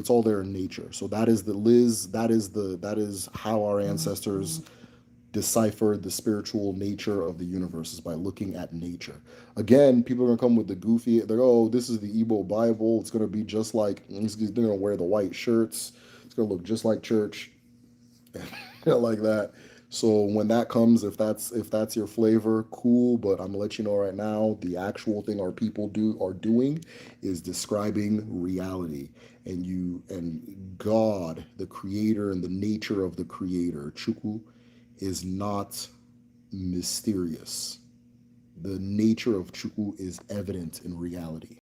It's all there in nature. So that is the Liz. That is how our ancestors deciphered the spiritual nature of the universe, is by looking at nature. Again, people are gonna come with the goofy. They're, oh, this is the Igbo Bible. It's gonna be just like, they're gonna wear the white shirts. It's gonna look just like church, like that. So when that comes, if that's your flavor, cool. But I'm gonna let you know right now, the actual thing our people are doing is describing reality, and God, the creator, and the nature of the creator, Chu'u, is not mysterious. The nature of Chu'u is evident in reality.